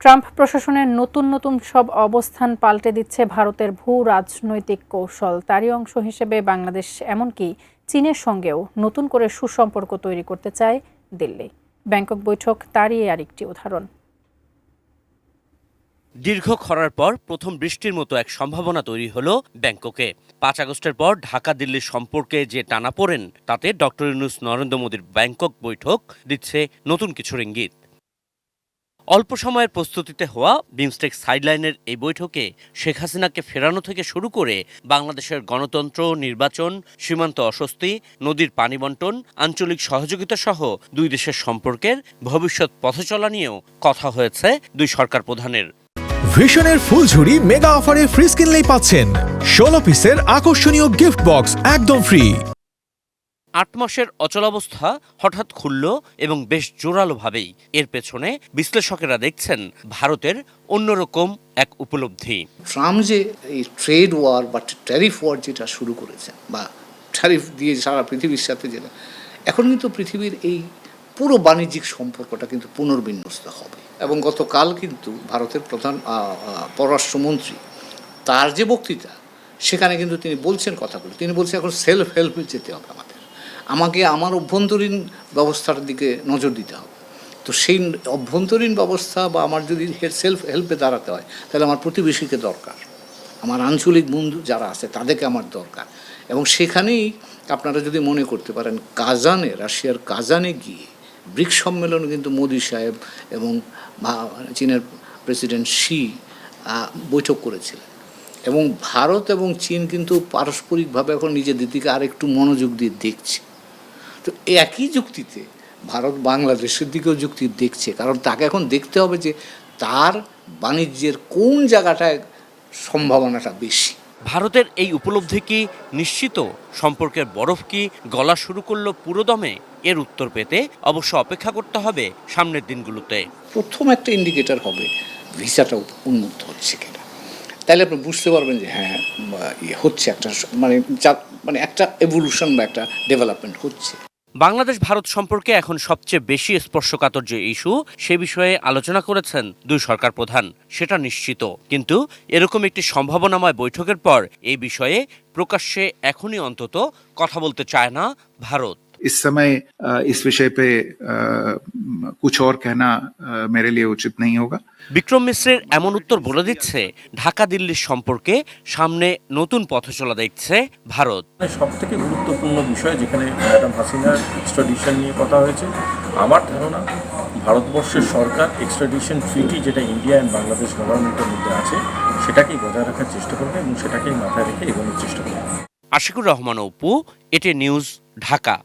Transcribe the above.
Trump প্রশাসনের নতুন নতুন সব অবস্থান পাল্টে দিচ্ছে ভারতের ভূ রাজনৈতিক কৌশল। তারই অংশ হিসেবে বাংলাদেশ এমনকি চীনের সঙ্গেও নতুন করে সুসম্পর্ক তৈরি করতে চায় দিল্লি। ব্যাংকক বৈঠক তারই আরেকটি উদাহরণ। দীর্ঘ খরার পর প্রথম বৃষ্টির মতো এক সম্ভাবনা তৈরি হলো ব্যাংককে। ৫ আগস্টের পর ঢাকা দিল্লির সম্পর্কে যে টানাপোড়েন, তাতে ডক্টর ইউনূস নরেন্দ্র মোদীর ব্যাংকক বৈঠক দিচ্ছে নতুন কিছুর ইঙ্গিত। অল্প সময়ের প্রস্তুতিতে হওয়া বিমস্টেক সাইডলাইনের এই বৈঠকে শেখ হাসিনাকে ফেরানো থেকে শুরু করে বাংলাদেশের গণতন্ত্র, নির্বাচন, সীমান্ত অস্বস্তি, নদীর পানি বণ্টন, আঞ্চলিক সহযোগিতা সহ দুই দেশের সম্পর্কের ভবিষ্যৎ পথচলা নিয়েও কথা হয়েছে দুই সরকার প্রধানের। ভিশনের ফুলঝুরি মেগা অফারে ফ্রিজ কিনলেই পাচ্ছেন 16 পিসের আকর্ষণীয় গিফট বক্স একদম ফ্রি। ৮ মাসের অচলাবস্থা হঠাৎ খুলল এবং বেশ জোরালোভাবেই। এর পেছনে বিশ্লেষকেরা দেখছেন ভারতের অন্যরকম এক উপলব্ধি। ট্রাম্প যে এই ট্রেড ওয়ার বা ট্যারিফ ওয়ার যেটা শুরু করেছেন, বা ট্যারিফ দিয়ে সারা পৃথিবীর সাথে যেটা, এখন কিন্তু পৃথিবীর এই পুরো বাণিজ্যিক সম্পর্কটা কিন্তু পুনর্বিন্যস্ত হবে। এবং গতকাল কিন্তু ভারতের প্রধান পররাষ্ট্রমন্ত্রী তার যে বক্তৃতা, সেখানে কিন্তু তিনি বলছেন কথাগুলো, তিনি বলছেন এখন সেলফ হেল্পে যেতে হবে, আমাকে আমার অভ্যন্তরীণ ব্যবস্থার দিকে নজর দিতে হবে। তো সেই অভ্যন্তরীণ ব্যবস্থা বা আমার যদি সেলফ হেল্পে দাঁড়াতে হয়, তাহলে আমার প্রতিবেশীকে দরকার, আমার আঞ্চলিক বন্ধু যারা আছে তাদেরকে আমার দরকার। এবং সেখানেই আপনারা যদি মনে করতে পারেন, কাজানে, রাশিয়ার কাজানে গিয়ে ব্রিক্স সম্মেলনে কিন্তু মোদি সাহেব এবং চীনের প্রেসিডেন্ট শি বৈঠক করেছিলেন। এবং ভারত এবং চীন কিন্তু পারস্পরিকভাবে এখন নিজেদের দিকে আরেকটু মনোযোগ দিয়ে দেখছে। তো একই যুক্তিতে ভারত বাংলাদেশের দিকেও যুক্তি দেখছে, কারণ তাকে এখন দেখতে হবে যে তার বাণিজ্যের কোন জায়গাটায় সম্ভাবনাটা বেশি। ভারতের এই উপলব্ধি কি নিশ্চিত? সম্পর্কের বরফ কি গলা শুরু করলো পুরোদমে? এর উত্তর পেতে অবশ্য অপেক্ষা করতে হবে সামনের দিনগুলোতে। প্রথম একটা ইন্ডিকেটর হবে ভিসাটা উন্মুক্ত হচ্ছে কিনা, তাহলে আপনি বুঝতে পারবেন যে হ্যাঁ হচ্ছে একটা মানে একটা এভলিউশন বা একটা ডেভেলপমেন্ট হচ্ছে। বাংলাদেশ ভারত সম্পর্কে এখন সবচেয়ে বেশি স্পর্শকাতর যে ইস্যু, সে বিষয়ে আলোচনা করেছেন দুই সরকার প্রধান, সেটা নিশ্চিত। কিন্তু এরকম একটি সম্ভাবনাময় বৈঠকের পর এই বিষয়ে প্রকাশ্যে এখনই অন্তত কথা বলতে চায় না ভারত। इस समय इस विषय पे कुछ और कहना मेरे लिए उचित नहीं होगा। বিক্রম মিশ্রের এমন উত্তর বলে দিচ্ছে ঢাকা দিল্লির সম্পর্কে সামনে নতুন পথচলা দেখছে ভারত। সব থেকে গুরুত্বপূর্ণ বিষয় যেখানে ম্যাডাম হাসিনার এক্সট্রাডিশন নিয়ে কথা হয়েছে, আমার ধারণা ভারতবর্ষের সরকার এক্সট্রাডিশন ট্রিটি যেটা ইন্ডিয়া অ্যান্ড বাংলাদেশ গভর্নমেন্টের মধ্যে আছে, সেটাকেই বজায় রাখার চেষ্টা করবে এবং সেটাকেই মাথায় রেখে এগোনোর চেষ্টা করবে। আশিকুর রহমান অপু, এটি নিউজ, ঢাকা।